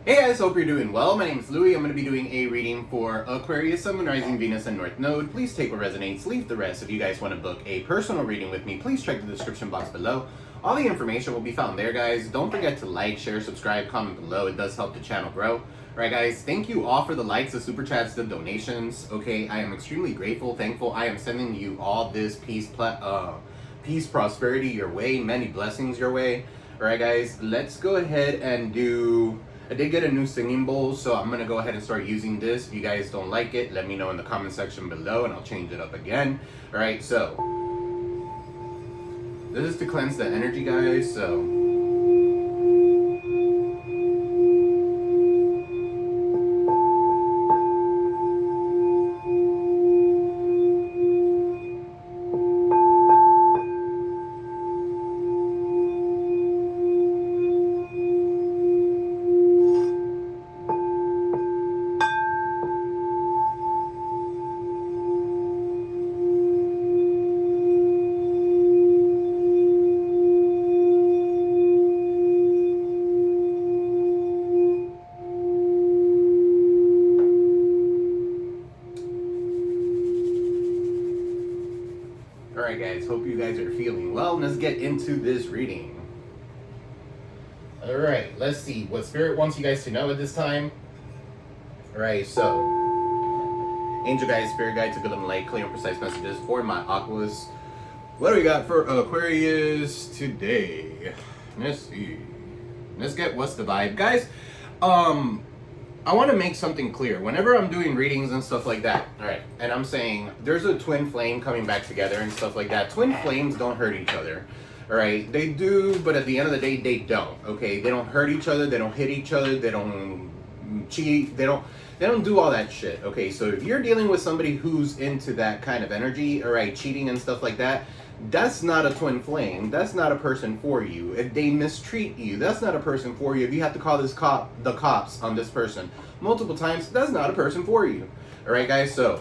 Hey guys, hope you're doing well. My name is Louie. I'm going to be doing a reading for Aquarius, Sun, Moon, Rising, Venus, and North Node. Please take what resonates, leave the rest. If you guys want to book a personal reading with me, please check the description box below. All the information will be found there, guys. Don't forget to like, share, subscribe, comment below. It does help the channel grow. Alright guys, thank you all for the likes, the super chats, the donations. Okay, I am extremely grateful, thankful. I am sending you all this peace, prosperity your way, many blessings your way. Alright guys, let's go ahead and do... I did get a new singing bowl, so I'm going to go ahead and start using this. If you guys don't like it, let me know in the comment section below and I'll change it up again. Alright, so this is to cleanse the energy, guys, so... Alright guys, hope you guys are feeling well. Let's get into this reading. Alright, let's see what Spirit wants you guys to know at this time. Alright, so Angel guides, Spirit guides, good and light, clear and precise messages for my Aquas. What do we got for Aquarius today? Let's see. Let's get what's the vibe. Guys, I want to make something clear. Whenever I'm doing readings and stuff like that, alright, and I'm saying there's a twin flame coming back together and stuff like that, twin flames don't hurt each other, alright? They do, but at the end of the day, they don't, okay? They don't hurt each other, they don't hit each other, they don't cheat, they don't do all that shit, okay? So if you're dealing with somebody who's into that kind of energy, alright, cheating and stuff like that, that's not a twin flame. That's not a person for you. If they mistreat you, that's not a person for you. If you have to call the cops on this person multiple times, that's not a person for you. Alright guys, so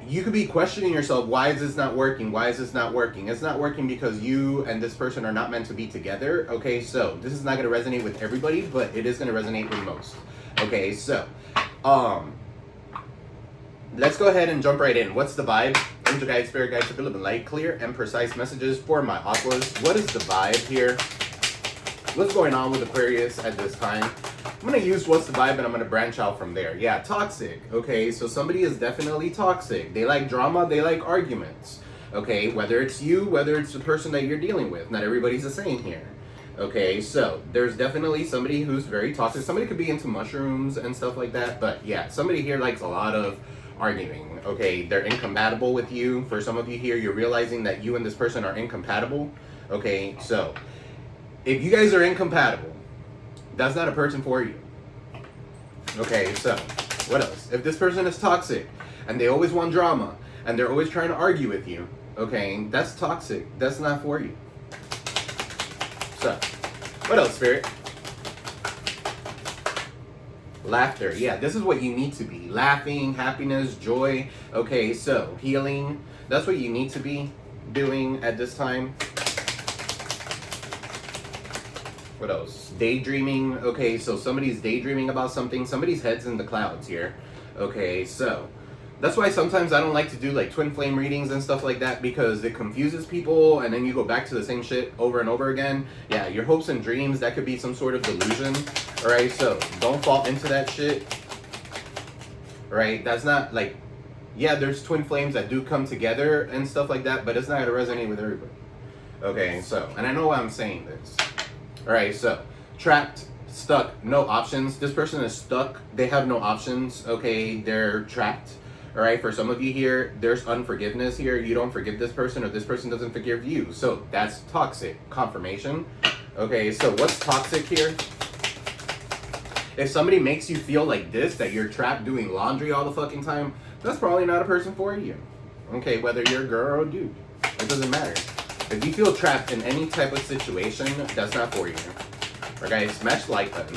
you could be questioning yourself, why is this not working? Why is this not working? It's not working because you and this person are not meant to be together. Okay, so this is not going to resonate with everybody, but it is going to resonate with most. Okay, so let's go ahead and jump right in. What's the vibe? Angel guides, Spirit guides, to live in light, clear and precise messages for my Aquas. What is the vibe here? What's going on with Aquarius at this time? I'm going to use what's the vibe and I'm going to branch out from there. Yeah, toxic. Okay, so somebody is definitely toxic. They like drama, they like arguments. Okay, whether it's you, whether it's the person that you're dealing with. Not everybody's the same here. Okay, so there's definitely somebody who's very toxic. Somebody could be into mushrooms and stuff like that, but yeah, somebody here likes a lot of arguing. Okay, they're incompatible with you. For some of you here, you're realizing that you and this person are incompatible. Okay, so if you guys are incompatible, that's not a person for you. Okay, so what else? If this person is toxic and they always want drama and they're always trying to argue with you, okay, that's toxic. That's not for you. So what else, Spirit? Laughter. Yeah, this is what you need to be. Laughing, happiness, joy. Okay, so healing. That's what you need to be doing at this time. What else? Daydreaming. Okay, so somebody's daydreaming about something. Somebody's head's in the clouds here. Okay, so that's why sometimes I don't like to do like twin flame readings and stuff like that, because it confuses people and then you go back to the same shit over and over again. Yeah, your hopes and dreams, that could be some sort of delusion. Alright, so don't fall into that shit. Alright, that's not like, yeah, there's twin flames that do come together and stuff like that, but it's not going to resonate with everybody. Okay, so, and I know why I'm saying this. Alright, so, trapped, stuck, no options. This person is stuck. They have no options. Okay, they're trapped. Alright, for some of you here, there's unforgiveness here. You don't forgive this person or this person doesn't forgive you. So, that's toxic. Confirmation. Okay, so what's toxic here? If somebody makes you feel like this, that you're trapped doing laundry all the fucking time, that's probably not a person for you. Okay, whether you're a girl or a dude, it doesn't matter. If you feel trapped in any type of situation, that's not for you. Alright guys, smash the like button.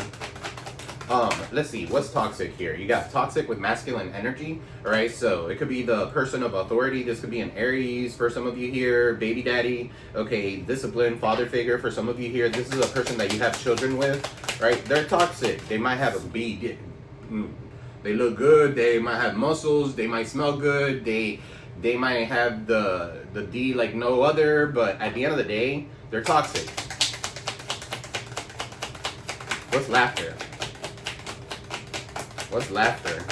Let's see, what's toxic here? You got toxic with masculine energy, all right? So it could be the person of authority. This could be an Aries for some of you here, baby daddy, okay, disciplined father figure for some of you here. This is a person that you have children with, right? They're toxic. They might have a B. They look good. They might have muscles. They might smell good. They might have the D like no other, but at the end of the day, they're toxic. What's laughter? What's laughter?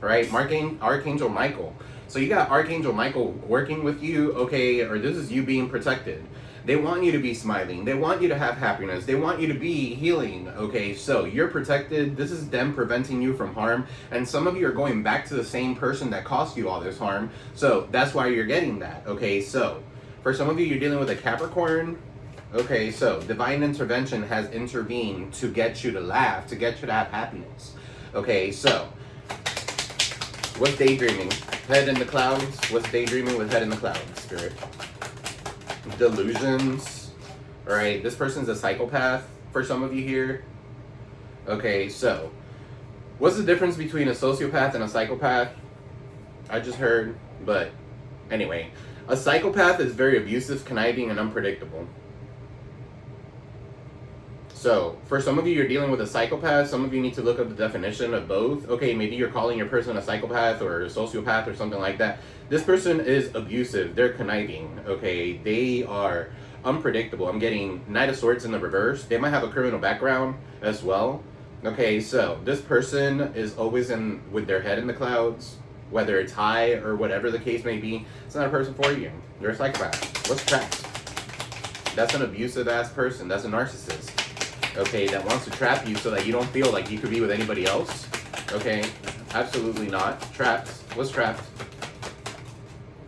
Right? Archangel Michael. So you got Archangel Michael working with you, okay, or this is you being protected. They want you to be smiling. They want you to have happiness. They want you to be healing, okay? So you're protected. This is them preventing you from harm. And some of you are going back to the same person that caused you all this harm. So that's why you're getting that, okay? So for some of you, you're dealing with a Capricorn. Okay, so divine intervention has intervened to get you to laugh, to get you to have happiness. Okay, so what's daydreaming? Head in the clouds. What's daydreaming with head in the clouds, Spirit? Delusions. All right, this person's a psychopath for some of you here. Okay, so what's the difference between a sociopath and a psychopath? I just heard, but anyway, a psychopath is very abusive, conniving, and unpredictable. So, for some of you, you're dealing with a psychopath. Some of you need to look up the definition of both. Okay, maybe you're calling your person a psychopath or a sociopath or something like that. This person is abusive. They're conniving. Okay, they are unpredictable. I'm getting Knight of Swords in the reverse. They might have a criminal background as well. Okay, so this person is always in with their head in the clouds, whether it's high or whatever the case may be. It's not a person for you. They're a psychopath. What's trapped? That's an abusive ass person. That's a narcissist. Okay, that wants to trap you so that you don't feel like you could be with anybody else. Okay, absolutely not. Trapped. What's trapped?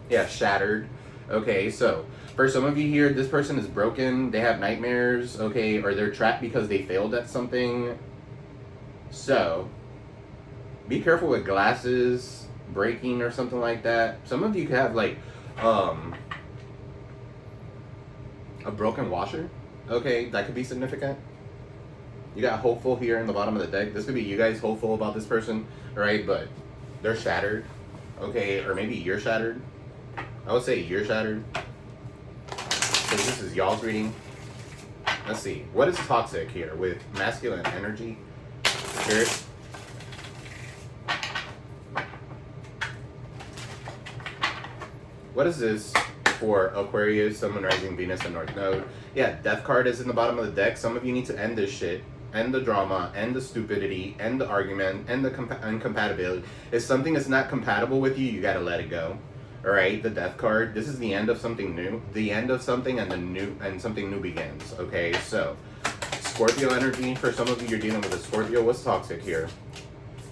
Yeah, shattered. Okay, so for some of you here, this person is broken. They have nightmares, okay, or they're trapped because they failed at something. So be careful with glasses breaking or something like that. Some of you could have like a broken washer. Okay, that could be significant. You got hopeful here in the bottom of the deck. This could be you guys hopeful about this person, right? But they're shattered, okay? Or maybe you're shattered. I would say you're shattered. So this is y'all's reading. Let's see. What is toxic here with masculine energy? Spirit. What is this for Aquarius, Sun, Moon, Rising, Venus, and North Node? Yeah, Death card is in the bottom of the deck. Some of you need to end this shit. End the drama, end the stupidity, end the argument, end the incompatibility. If something is not compatible with you, you gotta let it go. Alright, the Death card. This is the end of something new. The end of something and something new begins. Okay, so Scorpio energy. For some of you, you're dealing with a Scorpio. What's toxic here?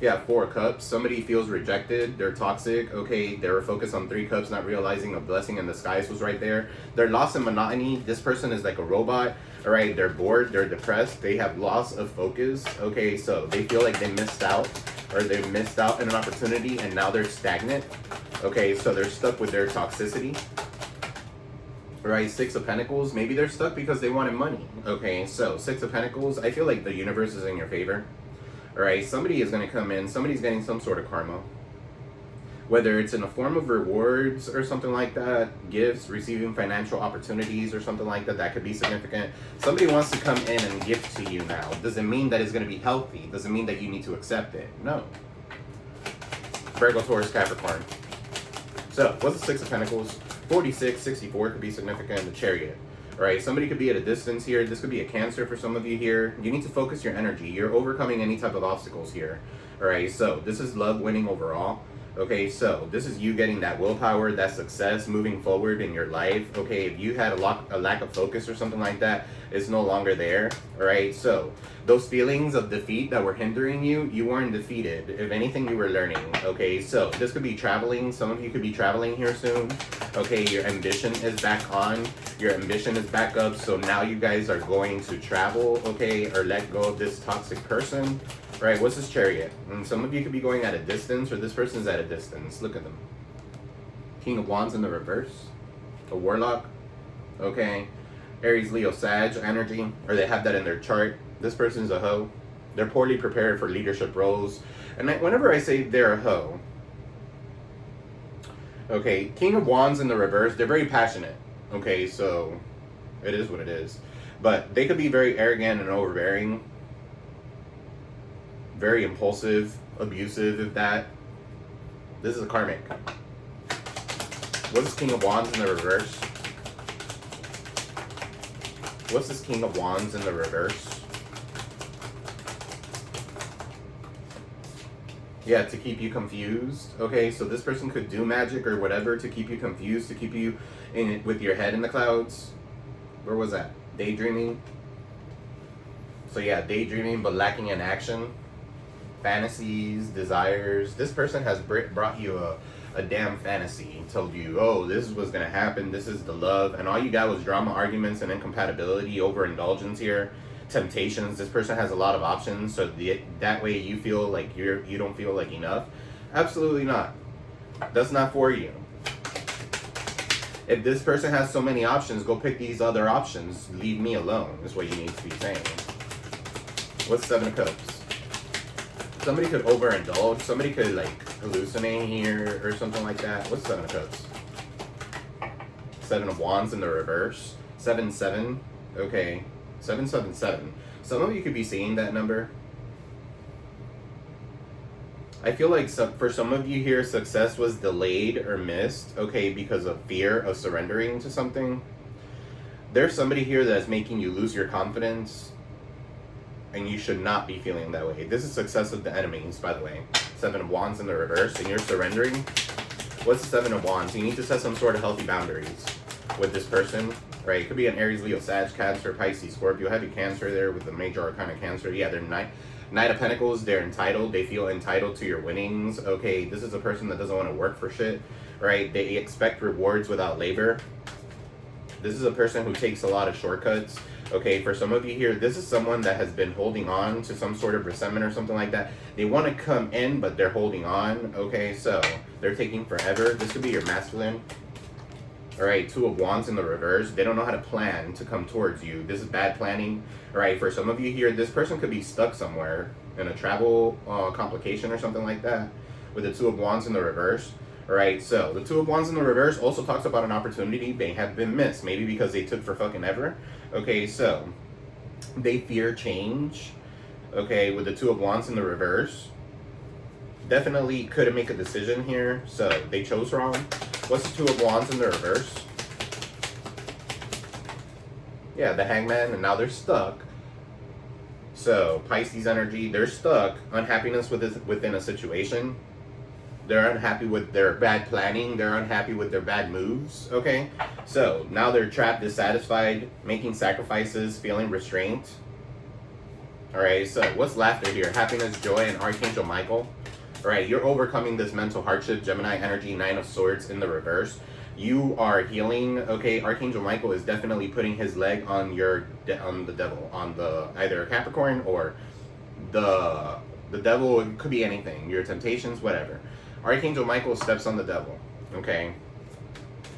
Yeah, 4 cups. Somebody feels rejected. They're toxic. Okay, they were focused on 3 cups, not realizing a blessing in disguise was right there. They're lost in monotony. This person is like a robot. All right, they're bored. They're depressed. They have loss of focus. Okay, so they feel like they missed out, or they missed out on an opportunity, and now they're stagnant. Okay, so they're stuck with their toxicity. All right, 6 of Pentacles. Maybe they're stuck because they wanted money. Okay, so 6 of Pentacles. I feel like the universe is in your favor. All right, somebody is going to come in. Somebody's getting some sort of karma. Whether it's in a form of rewards or something like that, gifts, receiving financial opportunities or something like that, that could be significant. Somebody wants to come in and give to you now. Doesn't mean that it's going to be healthy. Doesn't mean that you need to accept it. No. Virgo, Taurus, Capricorn. So, what's the 6 of Pentacles? 46, 64 could be significant. The Chariot. All right, somebody could be at a distance here. This could be a Cancer for some of you here. You need to focus your energy. You're overcoming any type of obstacles here. All right, so this is love winning overall. Okay, so this is you getting that willpower, that success, moving forward in your life. Okay, if you had a lack of focus or something like that, it's no longer there. All right, so those feelings of defeat that were hindering you, you weren't defeated. If anything, you were learning. Okay, so this could be traveling. Some of you could be traveling here soon. Okay, your ambition is back on. Your ambition is back up. So now you guys are going to travel, okay, or let go of this toxic person. Right, what's this Chariot? And some of you could be going at a distance, or this person's at a distance. Look at them. King of Wands in the reverse. A Warlock. Okay. Aries, Leo, Sag energy. Or they have that in their chart. This person's a hoe. They're poorly prepared for leadership roles. And whenever I say they're a hoe, okay, King of Wands in the reverse, they're very passionate. Okay, so it is what it is. But they could be very arrogant and overbearing. Very impulsive, abusive, if that. This is a Karmic. What is King of Wands in the reverse? What's this King of Wands in the reverse? Yeah, to keep you confused. Okay, so this person could do magic or whatever to keep you confused, to keep you in with your head in the clouds. Where was that? Daydreaming. So yeah, daydreaming but lacking in action. Fantasies, desires. This person has brought you a damn fantasy. Told you, oh, this is what's going to happen. This is the love. And all you got was drama, arguments, and incompatibility, overindulgence here. Temptations. This person has a lot of options, so that way you feel like you don't feel like enough. Absolutely not. That's not for you. If this person has so many options, go pick these other options. Leave me alone is what you need to be saying. What's Seven of Cups? Somebody could overindulge. Somebody could like hallucinate here or something like that. What's Seven of Cups? Seven of Wands in the reverse. 7-7. Okay. 777. Some of you could be seeing that number. I feel like for some of you here, success was delayed or missed, okay, because of fear of surrendering to something. There's somebody here that's making you lose your confidence, and you should not be feeling that way. This is success of the enemies, by the way. Seven of Wands in the reverse, and you're surrendering. What's the Seven of Wands? You need to set some sort of healthy boundaries with this person. Right, it could be an Aries, Leo, Sag, Cancer, Pisces, Scorpio. Heavy Cancer there with the major arcana Cancer. Yeah, they're Knight of Pentacles. They're entitled. They feel entitled to your winnings. Okay, this is a person that doesn't want to work for shit. Right, they expect rewards without labor. This is a person who takes a lot of shortcuts. Okay, for some of you here, this is someone that has been holding on to some sort of resentment or something like that. They want to come in, but they're holding on. Okay, so they're taking forever. This could be your masculine. Alright, Two of Wands in the reverse. They don't know how to plan to come towards you. This is bad planning. Alright, for some of you here, this person could be stuck somewhere in a travel complication or something like that with the Two of Wands in the reverse. Alright, so the Two of Wands in the reverse also talks about an opportunity may have been missed. Maybe because they took for fucking ever. Okay, so they fear change. Okay, with the Two of Wands in the reverse. Definitely couldn't make a decision here, so they chose wrong. What's the Two of Wands in the reverse? Yeah, the Hangman, and now they're stuck. So, Pisces energy, they're stuck. Unhappiness within a situation. They're unhappy with their bad planning. They're unhappy with their bad moves, okay? So, now they're trapped, dissatisfied, making sacrifices, feeling restraint. Alright, so what's laughter here? Happiness, joy, and Archangel Michael. Alright, you're overcoming this mental hardship. Gemini energy, Nine of Swords in the reverse. You are healing. Okay, Archangel Michael is definitely putting his leg on the devil, on the either Capricorn or the devil. It could be anything. Your temptations, whatever. Archangel Michael steps on the devil. Okay,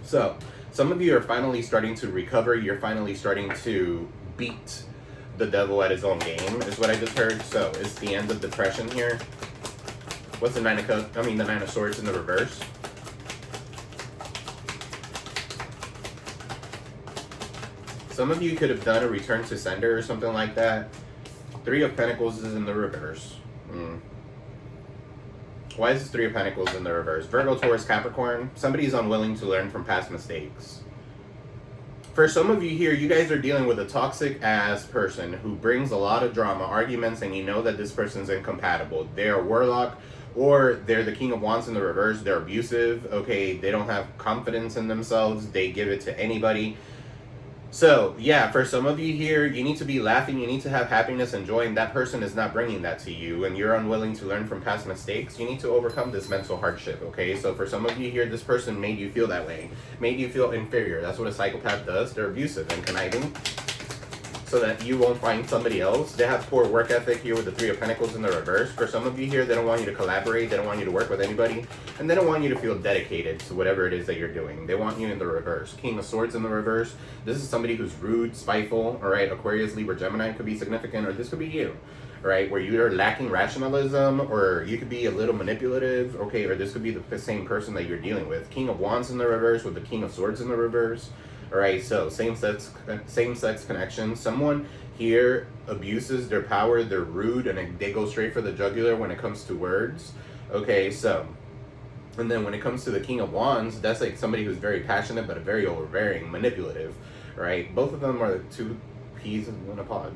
so some of you are finally starting to recover. You're finally starting to beat the devil at his own game, is what I just heard. So it's the end of depression here. What's the Nine of Swords in the reverse? Some of you could have done a return to sender or something like that. Three of Pentacles is in the reverse. Why is this Three of Pentacles in the reverse? Virgo, Taurus, Capricorn. Somebody's unwilling to learn from past mistakes. For some of you here, you guys are dealing with a toxic ass person who brings a lot of drama, arguments, and you know that this person's incompatible. They're a warlock, or they're the King of Wands in the reverse. They're abusive. Okay, they don't have confidence in themselves. They give it to anybody. So, yeah, for some of you here, you need to be laughing, you need to have happiness and joy, and that person is not bringing that to you, and you're unwilling to learn from past mistakes. You need to overcome this mental hardship, okay? So for some of you here, this person made you feel that way, made you feel inferior. That's what a psychopath does. They're abusive and conniving. so that you won't find somebody else. They have poor work ethic here with the Three of Pentacles in the reverse. For some of you here, they don't want you to collaborate. They don't want you to work with anybody. And they don't want you to feel dedicated to whatever it is that you're doing. They want you in the reverse. King of Swords in the reverse. This is somebody who's rude, spiteful, all right? Aquarius, Libra, Gemini could be significant, or this could be you, right? Where you are lacking rationalism, or you could be a little manipulative, okay? Or this could be the same person that you're dealing with. King of Wands in the reverse with the King of Swords in the reverse. All right, so same-sex connection. Someone here abuses their power, they're rude, and they go straight for the jugular when it comes to words. Okay, so, and then when it comes to the King of Wands, that's like somebody who's very passionate, but very overbearing, manipulative, right? Both of them are two peas in a pod.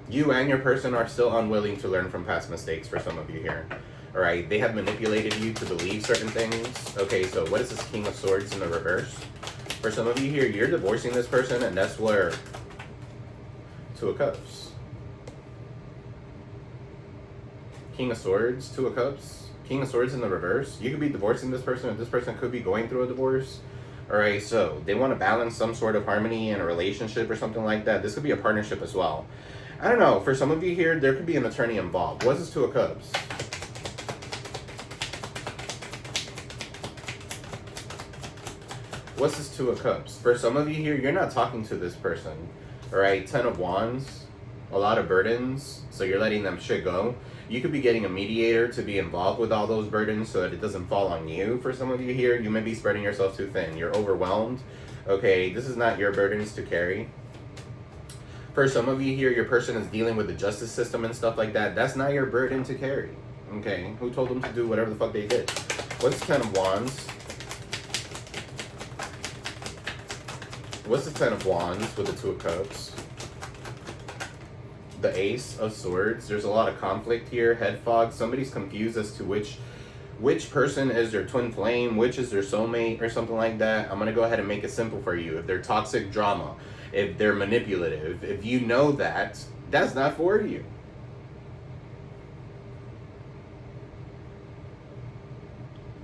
You and your person are still unwilling to learn from past mistakes for some of you here. All right, they have manipulated you to believe certain things. Okay, so what is this King of Swords in the reverse? For some of you here, you're divorcing this person, and that's where Two of Cups. King of Swords, Two of Cups. King of Swords in the reverse. You could be divorcing this person, or this person could be going through a divorce. All right, so they want to balance some sort of harmony in a relationship or something like that. This could be a partnership as well. I don't know. For some of you here, there could be an attorney involved. What's this Two of Cups? What's this Two of Cups? For some of you here, you're not talking to this person. All right, Ten of Wands, a lot of burdens, so you're letting them shit go. You could be getting a mediator to be involved with all those burdens so that it doesn't fall on you. For some of you here, you may be spreading yourself too thin. You're overwhelmed. Okay, this is not your burdens to carry. For some of you here, your person is dealing with the justice system and stuff like that. That's not your burden to carry. Okay, who told them to do whatever the fuck they did? What's the Ten of Wands? What's the Ten of Wands with the Two of Cups? The Ace of Swords. There's a lot of conflict here. Head fog. Somebody's confused as to which person is their twin flame, which is their soulmate, or something like that. I'm going to go ahead and make it simple for you. If they're toxic drama, if they're manipulative, if you know that, that's not for you.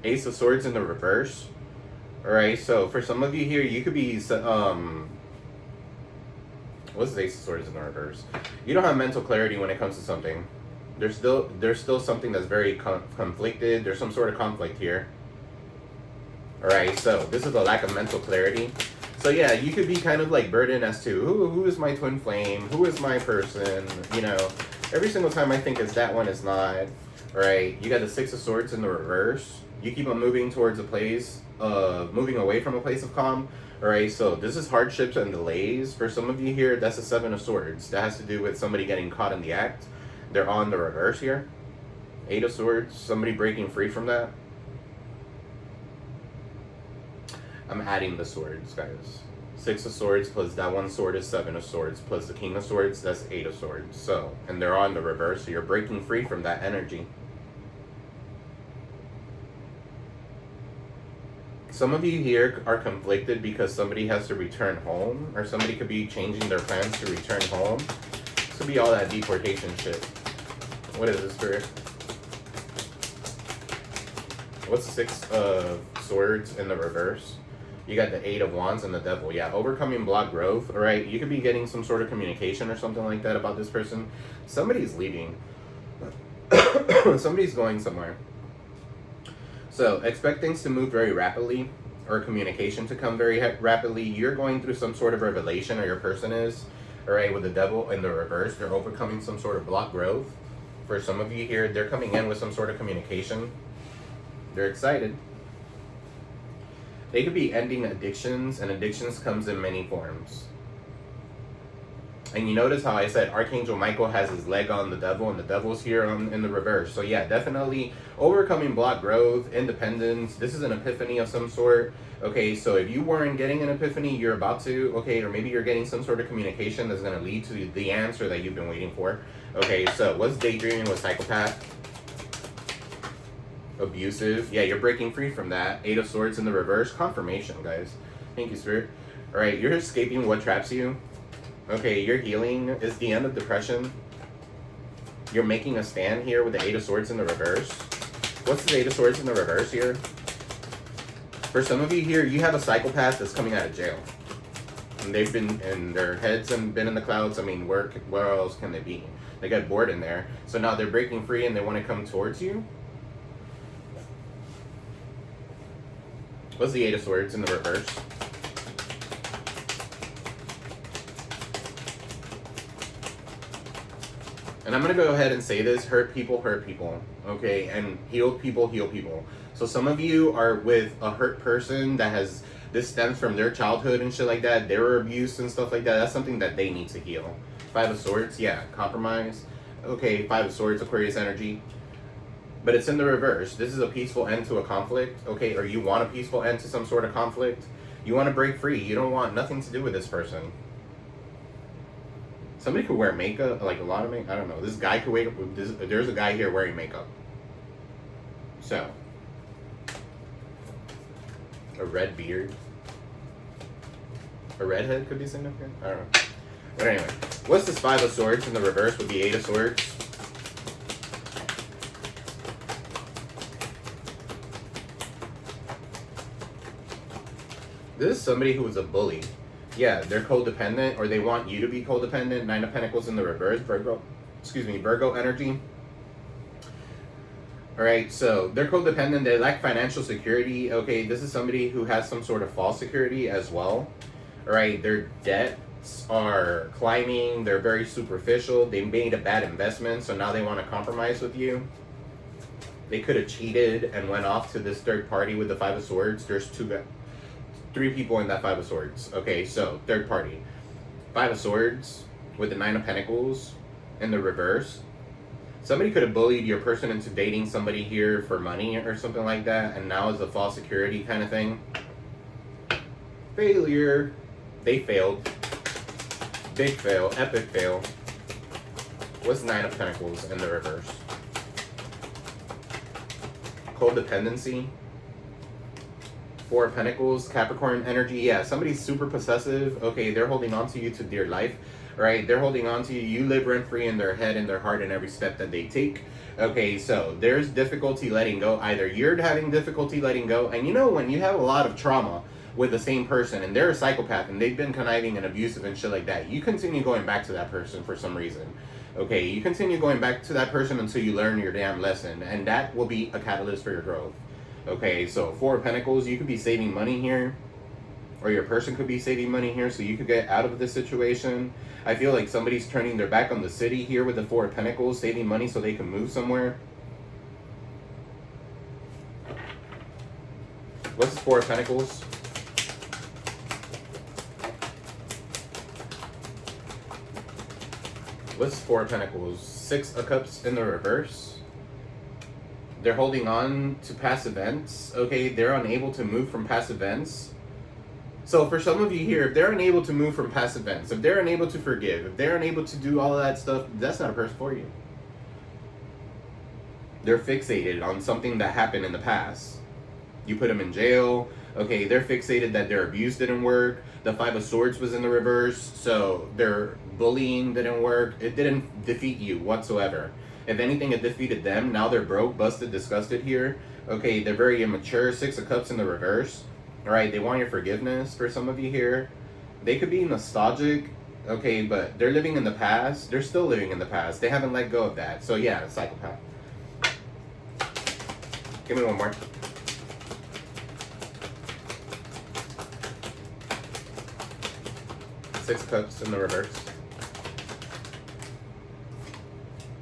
Ace of Swords in the reverse. Alright, so for some of you here, you could be, what's the Ace of Swords in the reverse? You don't have mental clarity when it comes to something. There's still something that's very conflicted. There's some sort of conflict here. Alright, so this is a lack of mental clarity. So yeah, you could be kind of like burdened as to who is my twin flame, who is my person, you know. Every single time I think it's that one, it's not. Alright, you got the Six of Swords in the reverse. You keep on moving towards a place, moving away from a place of calm. Alright, so this is hardships and delays. For some of you here, that's the Seven of Swords. That has to do with somebody getting caught in the act. They're on the reverse here. Eight of Swords, somebody breaking free from that. I'm adding the swords, guys. Six of Swords plus that one sword is Seven of Swords plus the King of Swords, that's Eight of Swords. So, and they're on the reverse, so you're breaking free from that energy. Some of you here are conflicted because somebody has to return home, or somebody could be changing their plans to return home. This could be all that deportation shit. What is this, Spirit? What's the Six of Swords in the reverse? You got the Eight of Wands and the Devil. Yeah, overcoming block growth. All right, you could be getting some sort of communication or something like that about this person. Somebody's leaving. Somebody's going somewhere. So, expect things to move very rapidly, or communication to come very rapidly. You're going through some sort of revelation, or your person is. All right, with the Devil in the reverse, they're overcoming some sort of block growth. For some of you here, they're coming in with some sort of communication. They're excited. They could be ending addictions, and addictions comes in many forms. And you notice how I said Archangel Michael has his leg on the Devil, and the Devil's here in the reverse. So yeah, definitely overcoming block growth, independence. This is an epiphany of some sort. Okay, so if you weren't getting an epiphany, you're about to, okay, or maybe you're getting some sort of communication that's going to lead to the answer that you've been waiting for. Okay, so what's daydreaming with psychopath? Abusive. Yeah, you're breaking free from that. Eight of Swords in the reverse. Confirmation, guys. Thank you, Spirit. All right, you're escaping what traps you. Okay, you're healing. It's the end of depression. You're making a stand here with the Eight of Swords in the reverse. What's the Eight of Swords in the reverse here? For some of you here, you have a psychopath that's coming out of jail. and they've been, and their heads have been in the clouds. I mean, where else can they be? They got bored in there. So now they're breaking free and they want to come towards you. What's the Eight of Swords in the reverse? And I'm going to go ahead and say this, hurt people, okay? And healed people, heal people. So some of you are with a hurt person that has, this stems from their childhood and shit like that. They were abused and stuff like that. That's something that they need to heal. Five of Swords, yeah, compromise. Okay, Five of Swords, Aquarius energy. But it's in the reverse. This is a peaceful end to a conflict, okay? Or you want a peaceful end to some sort of conflict. You want to break free. You don't want nothing to do with this person. Somebody could wear makeup, like a lot of makeup. I don't know. This guy could wake up with this. There's a guy here wearing makeup. So, a red beard. A redhead could be significant. I don't know. But anyway, what's this Five of Swords in the reverse with the Eight of Swords? This is somebody who is a bully. Yeah, they're codependent, or they want you to be codependent. Nine of Pentacles in the reverse, Virgo energy. Alright, so they're codependent, they lack financial security. Okay, this is somebody who has some sort of false security as well. Alright, their debts are climbing, they're very superficial, they made a bad investment, so now they want to compromise with you. They could have cheated and went off to this third party with the Five of Swords. There's three people in that Five of Swords. Okay, so third party. Five of Swords with the Nine of Pentacles in the reverse. Somebody could have bullied your person into dating somebody here for money or something like that, and now it's a false security kind of thing. Failure. They failed. Big fail. Epic fail. What's Nine of Pentacles in the reverse? Codependency. Four of Pentacles, Capricorn energy. Yeah, somebody's super possessive. Okay, they're holding on to you to dear life. Right? They're holding on to you. You live rent-free in their head and their heart in every step that they take. Okay, so there's difficulty letting go. Either you're having difficulty letting go, and you know when you have a lot of trauma with the same person and they're a psychopath and they've been conniving and abusive and shit like that, you continue going back to that person for some reason. Okay, you continue going back to that person until you learn your damn lesson, and that will be a catalyst for your growth. Okay, so Four of Pentacles, you could be saving money here, or your person could be saving money here, so you could get out of this situation. I feel like somebody's turning their back on the city here with the Four of Pentacles, saving money so they can move somewhere. What's the Four of Pentacles? What's Four of Pentacles? Six of Cups in the reverse. They're holding on to past events. Okay, they're unable to move from past events. So for some of you here, if they're unable to move from past events, if they're unable to forgive, if they're unable to do all of that stuff, that's not a person for you. They're fixated on something that happened in the past. You put them in jail. Okay, they're fixated that their abuse didn't work. The Five of Swords was in the reverse. So their bullying didn't work. It didn't defeat you whatsoever. If anything, it defeated them. Now they're broke, busted, disgusted here. Okay, they're very immature. Six of Cups in the reverse. All right, they want your forgiveness for some of you here. They could be nostalgic, okay, but they're living in the past. They're still living in the past. They haven't let go of that. So yeah, psychopath. Give me one more. Six of Cups in the reverse.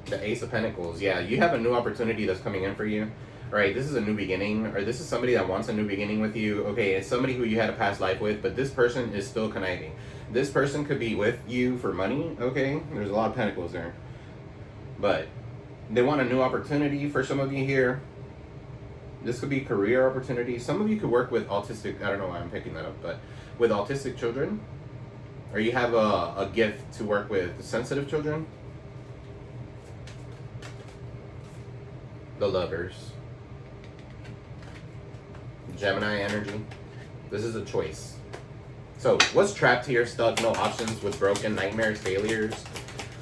The Ace of Pentacles. Yeah, you have a new opportunity that's coming in for you. All right, this is a new beginning, or this is somebody that wants a new beginning with you. Okay, it's somebody who you had a past life with, but this person is still conniving. This person could be with you for money, okay? There's a lot of pentacles there. But they want a new opportunity for some of you here. This could be career opportunity. Some of you could work with autistic, I don't know why I'm picking that up, but with autistic children. Or you have a gift to work with sensitive children. The Lovers. Gemini energy. This is a choice. So what's trapped here? Stuck, no options, with broken, nightmares, failures.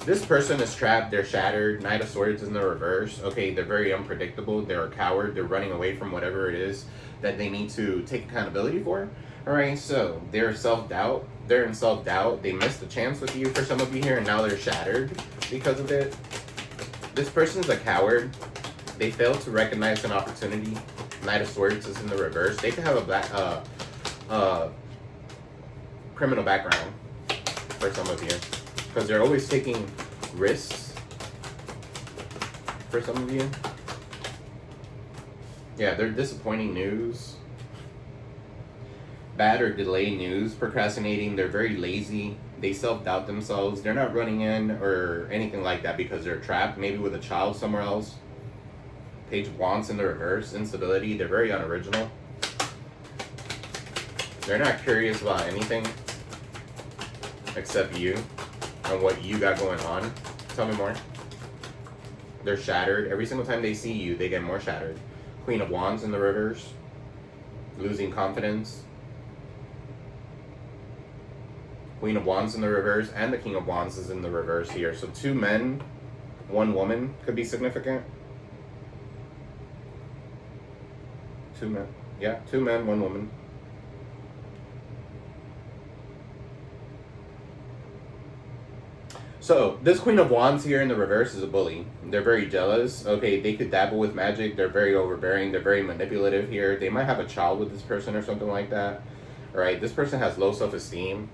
This person is trapped, they're shattered. Knight of Swords is in the reverse. Okay, they're very unpredictable. They're a coward. They're running away from whatever it is that they need to take accountability for. Alright, so they're self-doubt. They're in self-doubt. They missed a chance with you for some of you here, and now they're shattered because of it. This person's a coward. They failed to recognize an opportunity. Knight of Swords is in the reverse. They could have a black, criminal background for some of you, because they're always taking risks for some of you. Yeah, they're disappointing news. Bad or delayed news, procrastinating. They're very lazy. They self-doubt themselves. They're not running in or anything like that because they're trapped, maybe with a child somewhere else. Page of Wands in the reverse, instability. They're very unoriginal. They're not curious about anything except you and what you got going on. Tell me more. They're shattered. Every single time they see you, they get more shattered. Queen of Wands in the reverse. Losing confidence. Queen of Wands in the reverse, and the King of Wands is in the reverse here. So 2 men, 1 woman could be significant. 2 men. Yeah, 2 men, 1 woman. So, this Queen of Wands here in the reverse is a bully. They're very jealous. Okay, they could dabble with magic. They're very overbearing. They're very manipulative here. They might have a child with this person or something like that. Alright, this person has low self-esteem.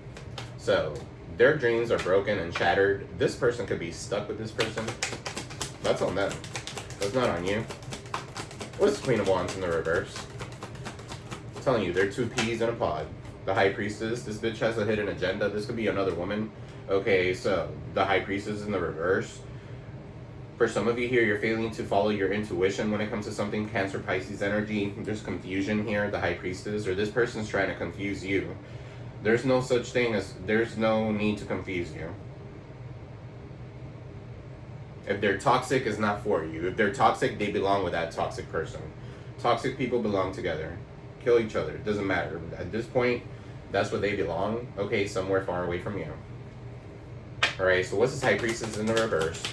So, their dreams are broken and shattered. This person could be stuck with this person. That's on them. That's not on you. What's Queen of Wands in the reverse? I'm telling you, they're 2 peas in a pod. The High Priestess. This bitch has a hidden agenda. This could be another woman. Okay, so the High Priestess in the reverse. For some of you here, you're failing to follow your intuition when it comes to something. Cancer, Pisces energy. There's confusion here. The High Priestess. Or this person's trying to confuse you. There's no such thing as, there's no need to confuse you. If they're toxic, it's not for you. If they're toxic, they belong with that toxic person. Toxic people belong together. Kill each other. It doesn't matter. At this point, that's where they belong. Okay, somewhere far away from you. Alright, so what's this High Priestess in the reverse?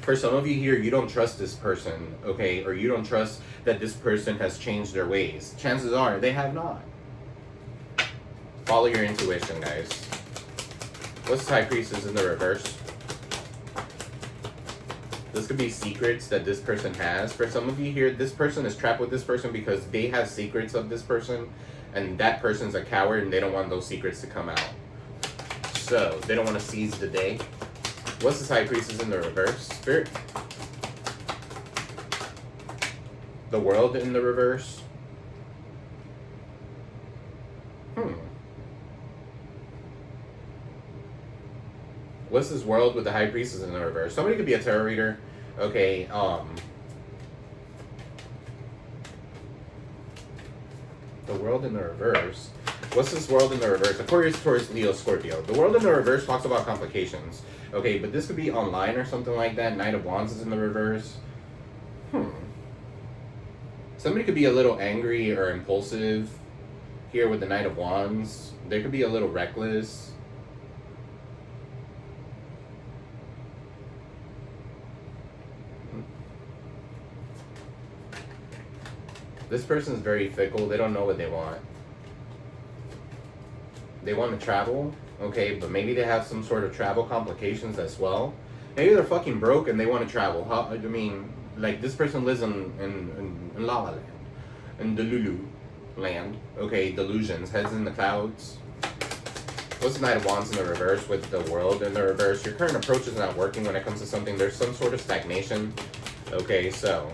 For some of you here, you don't trust this person, okay? Or you don't trust that this person has changed their ways. Chances are, they have not. Follow your intuition, guys. What's this High Priestess in the reverse? This could be secrets that this person has. For some of you here, this person is trapped with this person because they have secrets of this person, and that person's a coward and they don't want those secrets to come out. So, they don't want to seize the day. What's this High Priestess in the reverse? Spirit. The World in the reverse. What's this World with the High Priestess in the reverse? Somebody could be a tarot reader. Okay, the World in the reverse. What's this World in the reverse? Aquarius, Taurus, Leo, Scorpio. The World in the reverse talks about complications. Okay, but this could be online or something like that. Knight of Wands is in the reverse. Somebody could be a little angry or impulsive here with the Knight of Wands. They could be a little reckless. This person is very fickle. They don't know what they want. They want to travel, okay, but maybe they have some sort of travel complications as well. Maybe they're fucking broke and they want to travel. How, I mean, like, this person lives in La La Land, in Delulu land, okay, delusions, heads in the clouds. What's the Knight of Wands in the reverse with the World in the reverse? Your current approach is not working when it comes to something. There's some sort of stagnation, okay, so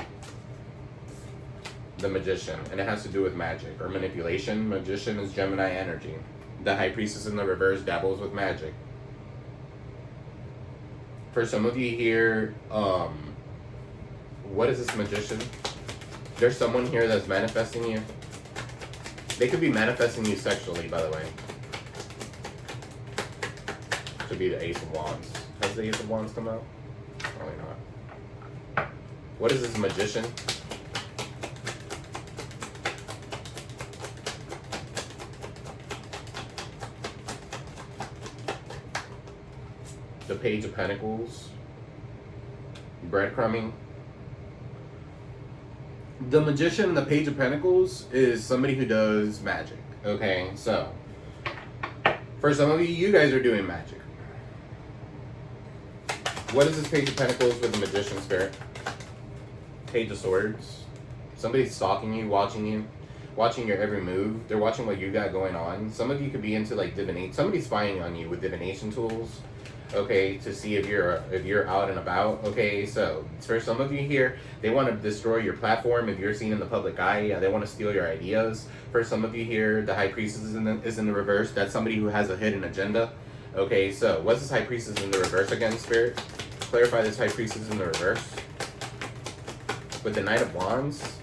the Magician, and it has to do with magic or manipulation. Magician is Gemini energy. The High Priestess in the reverse dabbles with magic. For some of you here, what is this Magician? There's someone here that's manifesting you. They could be manifesting you sexually, by the way. Could be the Ace of Wands. Has the Ace of Wands come out? Probably not. What is this Magician? The Page of Pentacles. Breadcrumbing. The Magician and the Page of Pentacles is somebody who does magic. Okay, so for some of you, you guys are doing magic. What is this Page of Pentacles with the Magician spirit? Page of Swords. Somebody's stalking you, watching your every move. They're watching what you got going on. Some of you could be into like divination. Somebody's spying on you with divination tools. Okay, to see if you're out and about. Okay, so for some of you here, they want to destroy your platform if you're seen in the public eye. Yeah, they want to steal your ideas. For some of you here, the High Priestess is in the reverse. That's somebody who has a hidden agenda. Okay, so what's this High Priestess in the reverse again, Spirit? Clarify this High Priestess in the reverse. With the Knight of Wands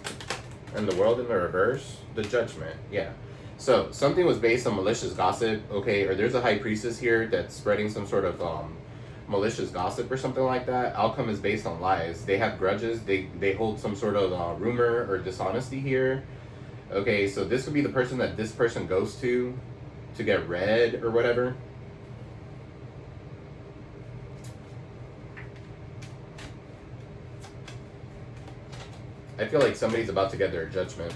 and the World in the reverse, the Judgment. Yeah. So, something was based on malicious gossip, okay, or there's a High Priestess here that's spreading some sort of malicious gossip or something like that. Outcome is based on lies. They have grudges. They hold some sort of rumor or dishonesty here. Okay, so this could be the person that this person goes to get read or whatever. I feel like somebody's about to get their judgment.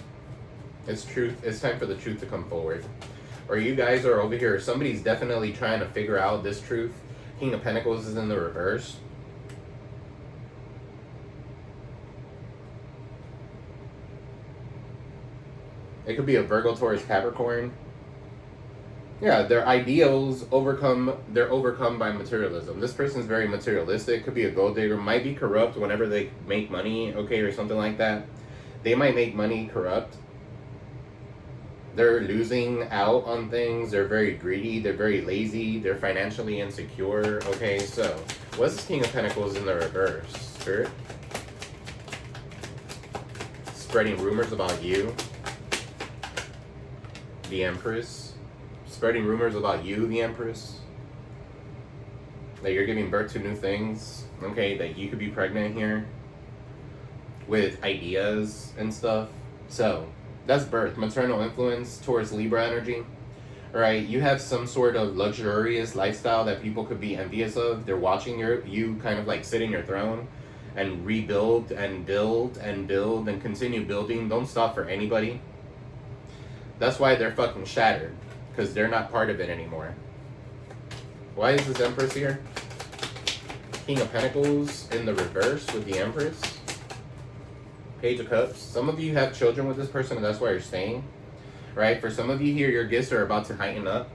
It's truth. It's time for the truth to come forward. Or you guys are over here. Somebody's definitely trying to figure out this truth. King of Pentacles is in the reverse. It could be a Virgo, Taurus, Capricorn. Yeah, their ideals they're overcome by materialism. This person's very materialistic. Could be a gold digger. Might be corrupt whenever they make money, okay, or something like that. They might make money corrupt. They're losing out on things. They're very greedy. They're very lazy. They're financially insecure. Okay, so what's this King of Pentacles in the reverse? Spirit? Spreading rumors about you. The Empress. Spreading rumors about you, the Empress. That you're giving birth to new things. Okay, that you could be pregnant here. With ideas and stuff. So that's birth, maternal influence towards Libra energy. Alright, you have some sort of luxurious lifestyle that people could be envious of. They're watching you kind of like sit in your throne and rebuild and build and build and continue building. Don't stop for anybody. That's why they're fucking shattered. Because they're not part of it anymore. Why is this Empress here? King of Pentacles in the reverse with the Empress. Page of Cups. Some of you have children with this person and that's why you're staying. Right? For some of you here, your gifts are about to heighten up.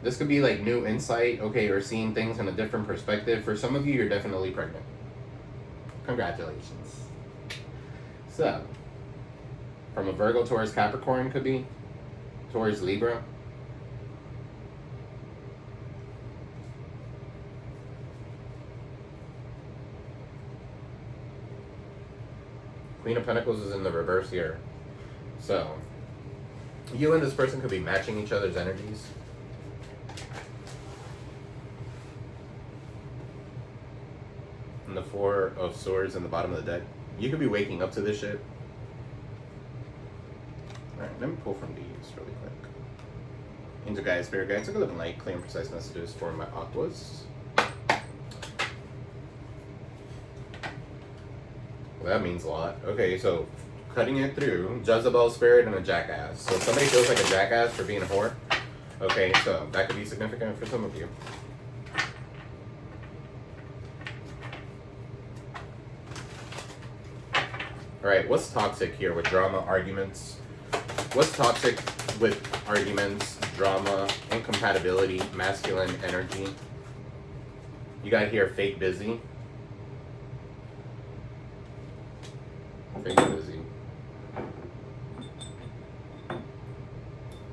This could be like new insight, okay, or seeing things in a different perspective. For some of you, you're definitely pregnant. Congratulations. So, from a Virgo, Taurus, Capricorn could be. Taurus, Libra. Queen of Pentacles is in the reverse here. So, you and this person could be matching each other's energies. And the Four of Swords in the bottom of the deck. You could be waking up to this shit. Alright, let me pull from these really quick. Angel guides, spirit guides, take a look and light, clear and precise messages for my aquas. Well, that means a lot. Okay, so cutting it through, Jezebel spirit and a jackass. So somebody feels like a jackass for being a whore. Okay, so that could be significant for some of you. Alright, what's toxic here with drama, arguments? What's toxic with arguments, drama, incompatibility, masculine energy? You got here fake busy. Fake busy.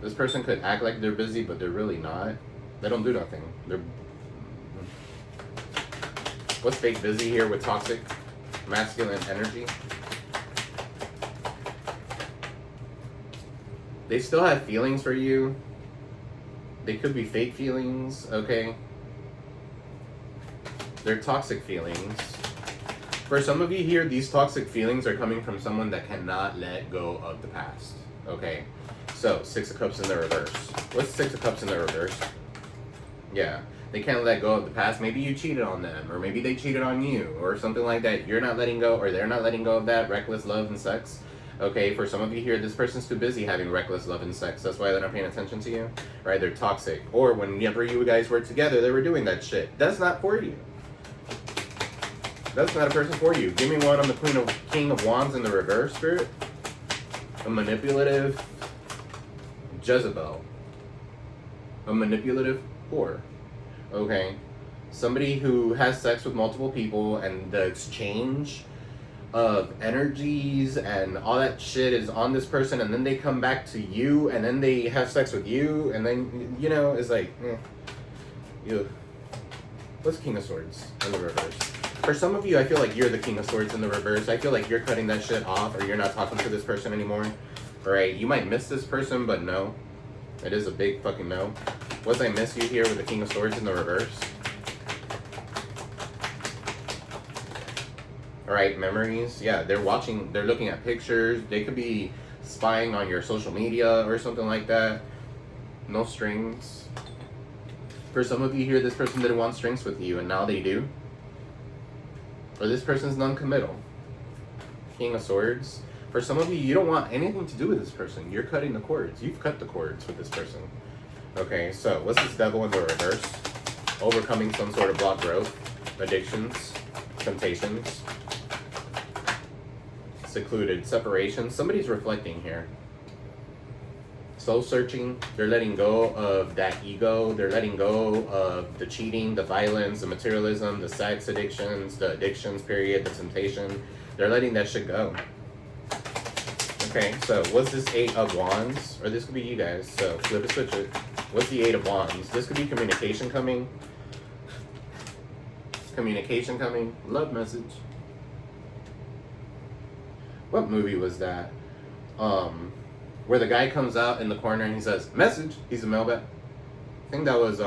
This person could act like they're busy, but they're really not. They don't do nothing. They're... What's fake busy here with toxic, masculine energy? They still have feelings for you. They could be fake feelings, okay? They're toxic feelings. For some of you here, these toxic feelings are coming from someone that cannot let go of the past, okay? So, Six of Cups in the reverse. What's Six of Cups in the reverse? Yeah. They can't let go of the past. Maybe you cheated on them, or maybe they cheated on you, or something like that. You're not letting go, or they're not letting go of that reckless love and sex. Okay, for some of you here, this person's too busy having reckless love and sex. That's why they're not paying attention to you, right? They're toxic. Or whenever you guys were together, they were doing that shit. That's not for you. That's not a person for you. Give me one on the King of Wands in the reverse, Spirit. A manipulative Jezebel. A manipulative whore. Okay. Somebody who has sex with multiple people, and the exchange of energies and all that shit is on this person, and then they come back to you, and then they have sex with you, and then, you know, it's like, what's King of Swords in the reverse? For some of you, I feel like you're the King of Swords in the reverse. I feel like you're cutting that shit off, or you're not talking to this person anymore. Alright, you might miss this person, but no. It is a big fucking no. Was I miss you here with the King of Swords in the reverse? Alright, memories. Yeah, they're looking at pictures. They could be spying on your social media or something like that. No strings. For some of you here, this person didn't want strings with you, and now they do. Or this person's non-committal. King of Swords. For some of you, you don't want anything to do with this person. You're cutting the cords. You've cut the cords with this person. Okay, so what's this Devil in the reverse? Overcoming some sort of block growth, addictions, temptations, secluded, separation. Somebody's reflecting here. Soul searching. They're letting go of that ego. They're letting go of the cheating, the violence, the materialism, the sex addictions, the addictions, period, the temptation. They're letting that shit go. Okay, so what's this 8 of Wands? Or this could be you guys, so flip it, switch it. What's the 8 of Wands? This could be communication coming. Communication coming. Love message. What movie was that? Where the guy comes out in the corner and he says, message. He's a mailbag. I think that was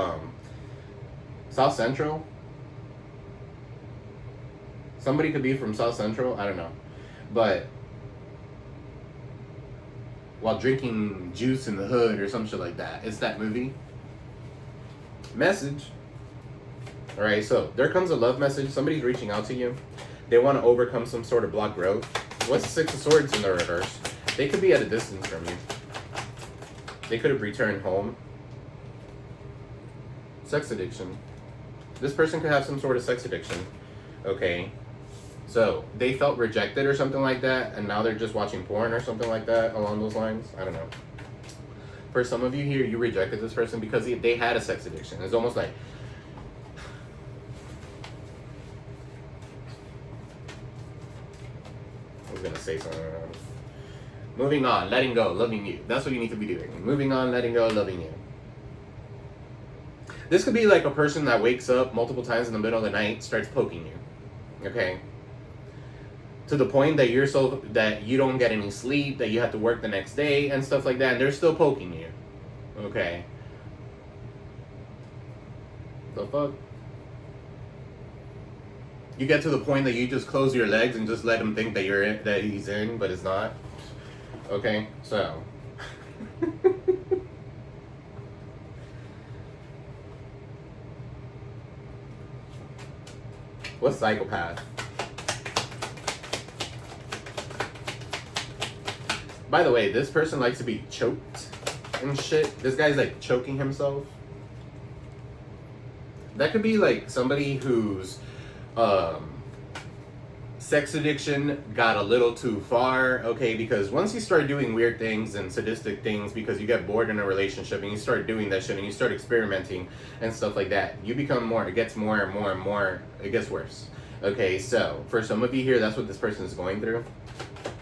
South Central. Somebody could be from South Central. I don't know. But while drinking juice in the hood or some shit like that. It's that movie. Message. Alright, so there comes a love message. Somebody's reaching out to you. They want to overcome some sort of block growth. What's the 6 of Swords in the reverse? They could be at a distance from you. They could have returned home. Sex addiction. This person could have some sort of sex addiction. Okay. So, they felt rejected or something like that, and now they're just watching porn or something like that along those lines. I don't know. For some of you here, you rejected this person because they had a sex addiction. It's almost like, I was going to say something. Moving on, letting go, loving you. That's what you need to be doing. Moving on, letting go, loving you. This could be like a person that wakes up multiple times in the middle of the night, starts poking you. Okay? To the point that that you don't get any sleep, that you have to work the next day and stuff like that, and they're still poking you. Okay? The fuck? You get to the point that you just close your legs and just let him think that that he's in, but it's not. Okay, so what's psychopath? By the way, this person likes to be choked and shit. This guy's like choking himself. That could be like somebody who's sex addiction got a little too far, okay, because once you start doing weird things and sadistic things because you get bored in a relationship and you start doing that shit and you start experimenting and stuff like that, you become more, it gets more and more and more, it gets worse. Okay, so for some of you here, that's what this person is going through.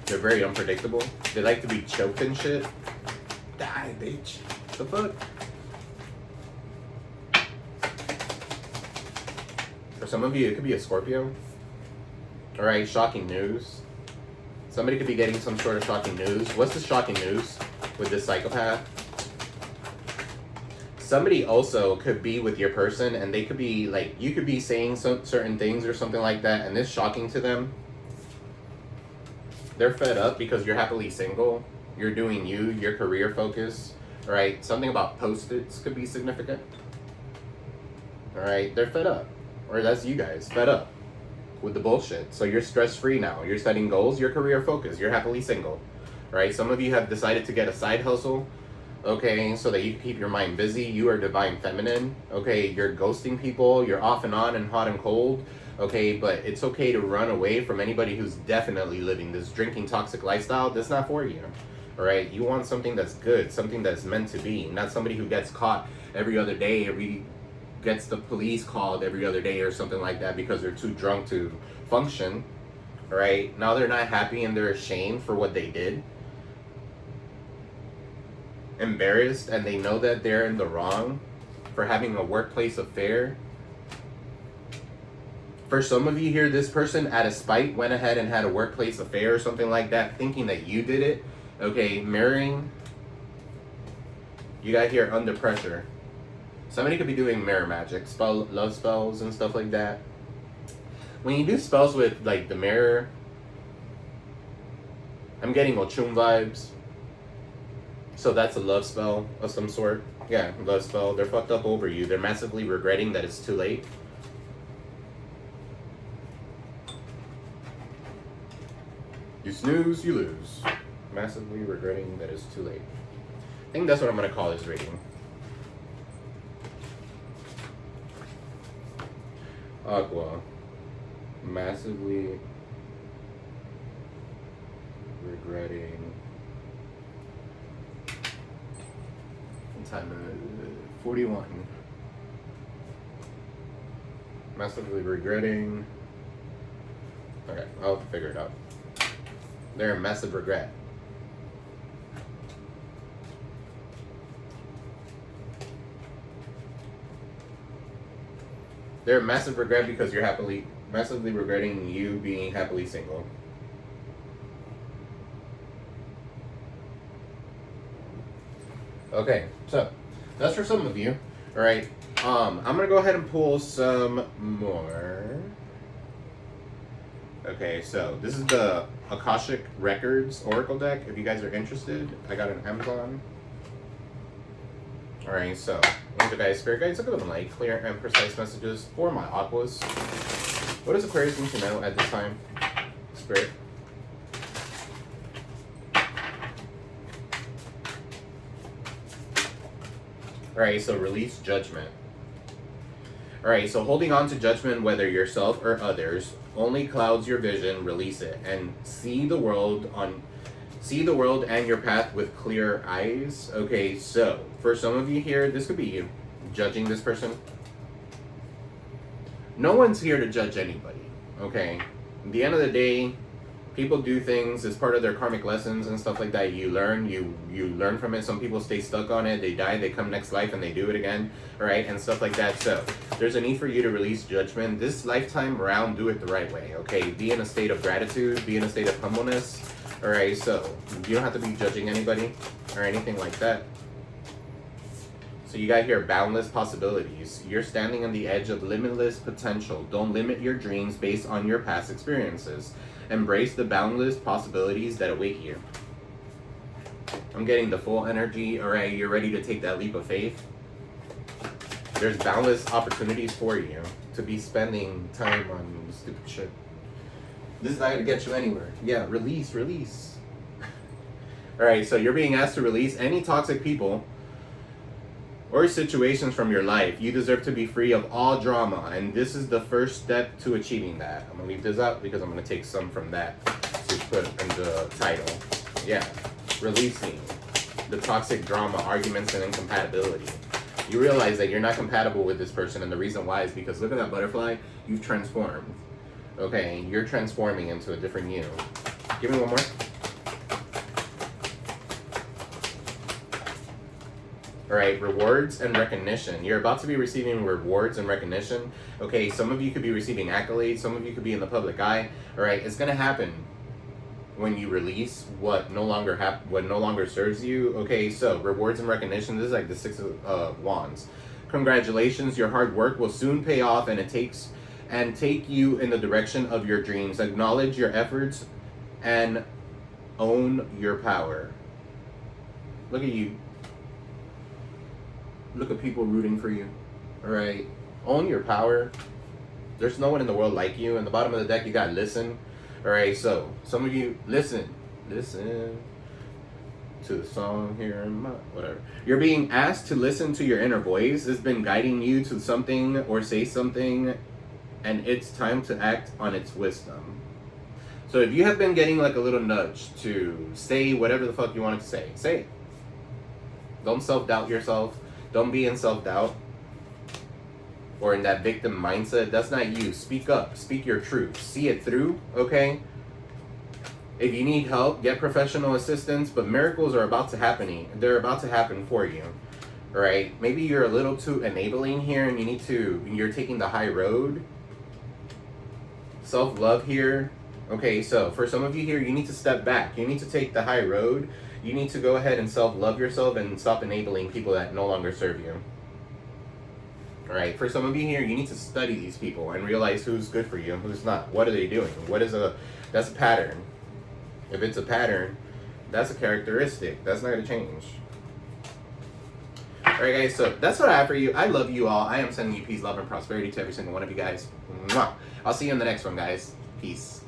They're very unpredictable. They like to be choked and shit. Die, bitch. The fuck? For some of you, it could be a Scorpio. Alright, shocking news. Somebody could be getting some sort of shocking news. What's the shocking news with this psychopath? Somebody also could be with your person and they could be like, you could be saying some certain things or something like that and it's shocking to them. They're fed up because you're happily single. You're doing you, your career focus. Alright, something about post-its could be significant. All right, they're fed up, or that's you guys, fed up with the bullshit. So you're stress-free now. You're setting goals. You're career focused. You're happily single. Right? Some of you have decided to get a side hustle, okay, so that you can keep your mind busy. You are divine feminine, okay? You're ghosting people. You're off and on and hot and cold, okay? But it's okay to run away from anybody who's definitely living this drinking toxic lifestyle. That's not for you, all right? You want something that's good, something that's meant to be, not somebody who gets caught every other day, gets the police called every other day or something like that because they're too drunk to function, all right? Now they're not happy and they're ashamed for what they did, embarrassed, and they know that they're in the wrong for having a workplace affair. For some of you here, this person out of spite went ahead and had a workplace affair or something like that, thinking that you did it, okay? Mirroring, you got here under pressure. Somebody could be doing mirror magic, love spells and stuff like that. When you do spells with like the mirror, I'm getting Ochum vibes. So that's a love spell of some sort. Yeah, love spell. They're fucked up over you. They're massively regretting that it's too late. You snooze, you lose. Massively regretting that it's too late. I think that's what I'm going to call this reading. Aqua. Massively regretting. Time 41. Massively regretting. Okay, I'll figure it out. They're in massive regret. They're in massive regret because you're massively regretting you being happily single. Okay, so that's for some of you. All right, I'm gonna go ahead and pull some more. Okay, so this is the Akashic Records Oracle deck. If you guys are interested, I got it on Amazon. All right, so angel guides, spirit guides, look at them like clear and precise messages for my aquas. What does Aquarius need to know at this time, spirit? Alright, so release judgment. Alright, so holding on to judgment, whether yourself or others, only clouds your vision. Release it and see the world and your path with clear eyes. Okay, so for some of you here, this could be you judging this person. No one's here to judge anybody. Okay, at the end of the day, people do things as part of their karmic lessons and stuff like that. You learn, you learn from it. Some people stay stuck on it. They die, they come next life, and they do it again, all right, and stuff like that. So there's a need for you to release judgment. This lifetime around, do it the right way, okay? Be in a state of gratitude. Be in a state of humbleness, all right? So you don't have to be judging anybody or anything like that. So you got here boundless possibilities. You're standing on the edge of limitless potential. Don't limit your dreams based on your past experiences. Embrace the boundless possibilities that await you. I'm getting the full energy. All right, you're ready to take that leap of faith. There's boundless opportunities for you to be spending time on stupid shit. This is not going to get you anywhere. Yeah, release. All right, so you're being asked to release any toxic people or situations from your life. You deserve to be free of all drama, and this is the first step to achieving that. I'm gonna leave this out because I'm gonna take some from that to put in the title. Yeah, releasing the toxic drama, arguments, and incompatibility. You realize that you're not compatible with this person, and the reason why is because look at that butterfly. You've transformed. Okay, you're transforming into a different you. Give me one more. Alright, rewards and recognition. You're about to be receiving rewards and recognition. Okay, some of you could be receiving accolades, some of you could be in the public eye. Alright, it's gonna happen when you release what no longer serves you. Okay, so rewards and recognition. This is like the 6 of Wands. Congratulations, your hard work will soon pay off, and take you in the direction of your dreams. Acknowledge your efforts and own your power. Look at you. Look at people rooting for you. All right. Own your power. There's no one in the world like you. In the bottom of the deck, you got listen. Alright, so some of you, listen to the song here in my, whatever. You're being asked to listen to your inner voice. It's been guiding you to something or say something, and it's time to act on its wisdom. So if you have been getting like a little nudge to say whatever the fuck you wanted to say it. Don't self-doubt yourself. Don't be in self-doubt or in that victim mindset. That's not you. Speak up. Speak your truth. See it through, okay? If you need help, get professional assistance, but miracles are about to happen. They're about to happen for you, right? Maybe you're a little too enabling here and you're taking the high road. Self-love here. Okay, so for some of you here, you need to step back. You need to take the high road. You need to go ahead and self-love yourself and stop enabling people that no longer serve you. Alright, for some of you here, you need to study these people and realize who's good for you and who's not. What are they doing? That's a pattern. If it's a pattern, that's a characteristic. That's not going to change. Alright guys, so that's what I have for you. I love you all. I am sending you peace, love, and prosperity to every single one of you guys. Mwah. I'll see you in the next one, guys. Peace.